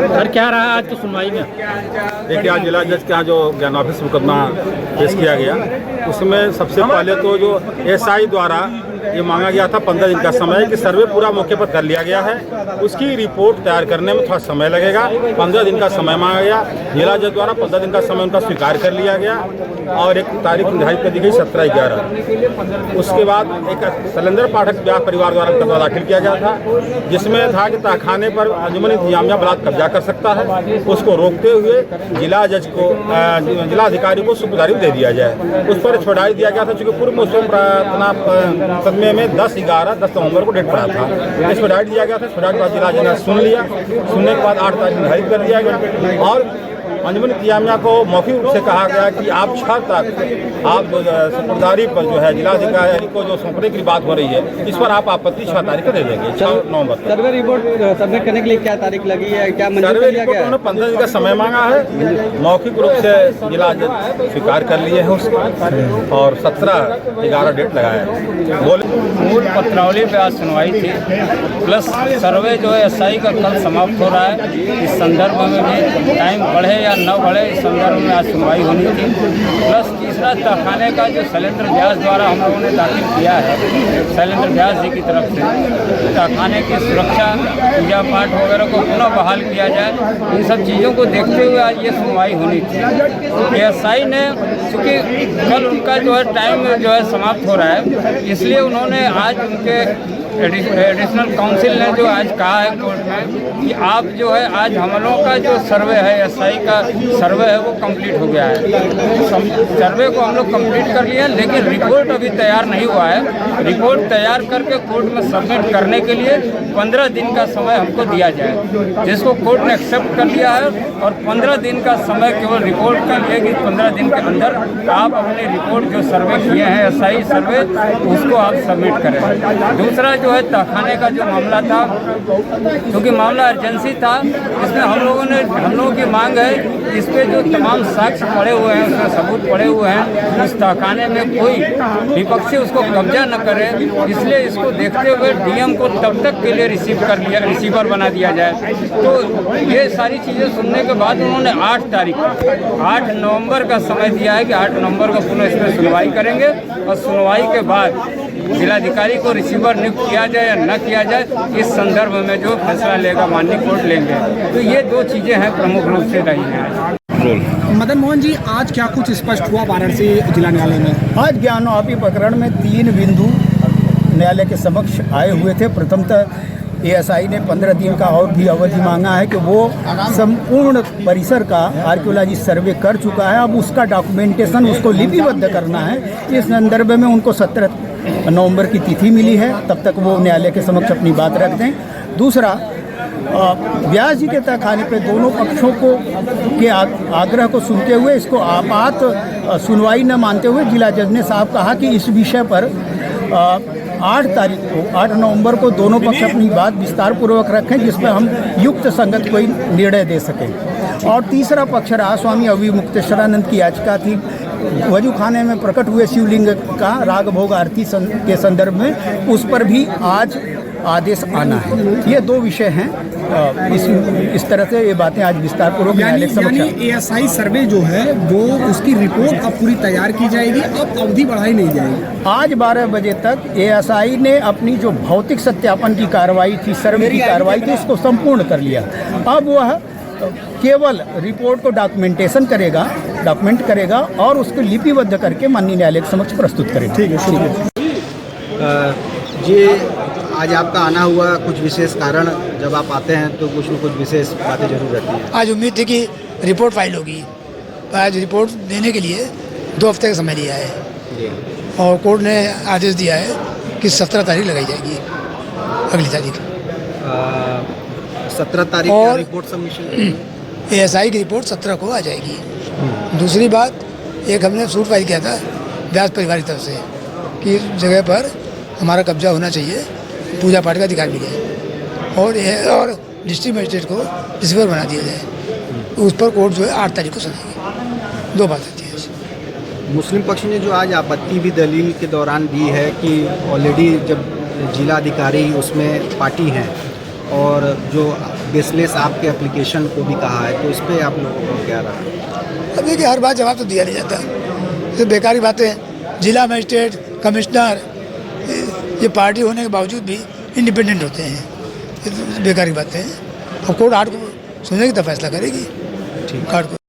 Sir क्या रहा आज की सुनवाई में? देखिए, आज जिला जज के यहाँ जो ज्ञानाफिस मुकदमा पेश किया गया, उसमें सबसे पहले तो जो एसआई द्वारा ये मांगा गया था 15 दिन का समय कि सर्वे पूरा मौके पर कर लिया गया है, उसकी रिपोर्ट तैयार करने में थोड़ा समय लगेगा। 15 दिन का समय मांगा गया, जिला जज द्वारा 15 दिन का समय उनका स्वीकार कर लिया गया और एक तारीख निर्धारित कर दी गई 17/11। उसके बाद एक शैलेंद्र पाठक ब्याह परिवार द्वारा मुकदमा दाखिल किया गया था, जिसमें था कि तहखाने पर अंजुमन इंतजामिया बलात् कब्जा कर सकता है, उसको रोकते हुए जिला जज को जिला अधिकारी को सुपुर्द दे दिया जाए। उस पर छुड़ाई दिया गया था, चूँकि पूर्व में उसमें मुकदमे में 10 नवंबर को डेट पड़ा था। इसमें डाइट दिया गया था। छुड़ाई के बाद जिला जज ने सुन लिया, सुनने के बाद 8 तारीख निर्धारित कर दिया गया और अंजुमन इंतजामिया को मौखिक रूप से कहा गया कि आप 6 तक आप सुपुर्दारी पर जो है जिलाधिकारी को जो सौंपने की बात हो रही है, इस पर आप आपत्ति 6 तारीख को दे देंगे, 6 नवंबर। सर्वे रिपोर्ट सबमिट करने के लिए क्या तारीख लगी है, क्या सर्वे रिपोर्ट उन्होंने 15 दिन का समय मांगा है, मौखिक रूप से जिला जज स्वीकार कर लिए हैं उसको और 17/11 डेट लगाया है। बोले मूल पत्रावली पे आज सुनवाई थी, प्लस सर्वे जो है एसआई का कल समाप्त हो रहा है। इस संदर्भ में भी टाइम बढ़े या न बढ़े, इस संदर्भ में आज सुनवाई होनी थी। प्लस तीसरा तहखाने का जो शैलेंद्र व्यास द्वारा हम लोगों ने दाखिल किया है, शैलेंद्र व्यास जी की तरफ से तहखाने की सुरक्षा, पूजा पाठ वगैरह को पुनः बहाल किया जाए, इन सब चीज़ों को देखते हुए आज ये सुनवाई होनी थी। एसआई ने चूँकि कल उनका जो है टाइम जो है समाप्त हो रहा है, इसलिए उन्होंने आज उनके एडिशनल काउंसिल ने जो आज कहा है कोर्ट में कि आप जो है आज हमलों का जो सर्वे है, एसआई का सर्वे है, वो कंप्लीट हो गया है। सर्वे को हम लोग कंप्लीट कर लिए, लेकिन रिपोर्ट अभी तैयार नहीं हुआ है। रिपोर्ट तैयार करके कोर्ट में सबमिट करने के लिए 15 दिन का समय हमको दिया जाए, जिसको कोर्ट ने एक्सेप्ट कर लिया है और 15 दिन का समय केवल रिपोर्ट का लिए कि 15 दिन के अंदर आप अपनी रिपोर्ट जो सर्वे किए हैं एसआई सर्वे, उसको आप सबमिट करें। दूसरा जो है तहखाने का जो मामला था, क्योंकि मामला अर्जेंसी था, इसमें हम लोगों की मांग है इस पे जो तमाम साक्ष्य पड़े हुए हैं, उसमें सबूत पड़े हुए हैं, उस तहखाने में कोई विपक्षी उसको कब्जा न करे, इसलिए इसको देखते हुए डीएम को तब तक के लिए रिसीवर बना दिया जाए। तो ये सारी चीज़ें सुनने के बाद उन्होंने 8 नवंबर का समय दिया है कि 8 नवंबर को पुनः इस पर सुनवाई करेंगे और सुनवाई के बाद जिलाधिकारी को रिसीवर नियुक्त किया जाए या न किया जाए, इस संदर्भ में जो फैसला लेगा माननीय कोर्ट लेंगे। तो ये 2 चीज़ें हैं प्रमुख रूप से रही हैं। मदन मोहन जी, आज क्या कुछ स्पष्ट हुआ वाराणसी जिला न्यायालय में? आज ज्ञानवापी प्रकरण में 3 बिंदु न्यायालय के समक्ष आए हुए थे। प्रथमतः एएसआई ने 15 दिन का और भी अवधि मांगा है कि वो संपूर्ण परिसर का आर्कियोलॉजी सर्वे कर चुका है, अब उसका डॉक्यूमेंटेशन उसको लिपिबद्ध करना है। इस संदर्भ में उनको 17 नवंबर की तिथि मिली है, तब तक वो न्यायालय के समक्ष अपनी बात रख दें। दूसरा, व्यास जी के तहखाने पे दोनों पक्षों को के आग्रह को सुनते हुए इसको आपात सुनवाई न मानते हुए जिला जज ने साफ कहा कि इस विषय पर 8 नवंबर को दोनों पक्ष अपनी बात विस्तार पूर्वक रखें, जिस पर हम युक्त संगत कोई निर्णय दे सकें। और तीसरा पक्ष रहा स्वामी अविमुक्तेश्वरानंद की याचिका थी वजू खाने में प्रकट हुए शिवलिंग का राग भोग आरती के संदर्भ में, उस पर भी आज आदेश आना है। ये 2 विषय हैं। इस तरह से ये बातें आज विस्तार पूर्वक न्यायालय के समक्ष। एएसआई सर्वे जो है वो उसकी रिपोर्ट अब पूरी तैयार की जाएगी, अब अवधि बढ़ाई नहीं जाएगी। आज 12 बजे तक एएसआई ने अपनी जो भौतिक सत्यापन की कार्रवाई थी, सर्वे की कार्रवाई थी, उसको संपूर्ण कर लिया। अब वह केवल रिपोर्ट को डॉक्यूमेंट करेगा और उसको लिपिबद्ध करके माननीय न्यायालय के समक्ष प्रस्तुत करेगा। ठीक है। जी, आज आपका आना हुआ कुछ विशेष कारण, जब आप आते हैं तो कुछ न कुछ विशेष बातें जरूर रहती हैं। आज उम्मीद थी कि रिपोर्ट फाइल होगी, आज रिपोर्ट देने के लिए 2 हफ्ते का समय लिया है और कोर्ट ने आदेश दिया है कि 17 तारीख लगाई जाएगी, अगली तारीख 17 तारीख और रिपोर्ट सबमिशन एएसआई की रिपोर्ट 17 को आ जाएगी। दूसरी बात, एक हमने सूट फाइल किया था व्यास परिवार की तरफ से कि जगह पर हमारा कब्जा होना चाहिए, पूजा पाठ का अधिकार मिले और डिस्ट्रिक्ट मजिस्ट्रेट को रिसीवर बना दिया जाए। उस पर कोर्ट जो है 8 तारीख को सुनाएगी। 2 बात होती है। मुस्लिम पक्ष ने जो आज आपत्ति भी दलील के दौरान दी है कि ऑलरेडी जब जिला अधिकारी उसमें पार्टी हैं और जो बेसलेस आपके एप्लीकेशन को भी कहा है, तो इस पर आप लोगों को क्या रहा? अब देखिए, हर बात जवाब तो दिया नहीं जाता, ये बेकारी बातें। जिला मजिस्ट्रेट, कमिश्नर, ये पार्टी होने के बावजूद भी इंडिपेंडेंट होते हैं, ये तो बेकारी बातें हैं। और कोर्ट आर्ट को सुनेगी तो फैसला करेगी। ठीक, आर्ट को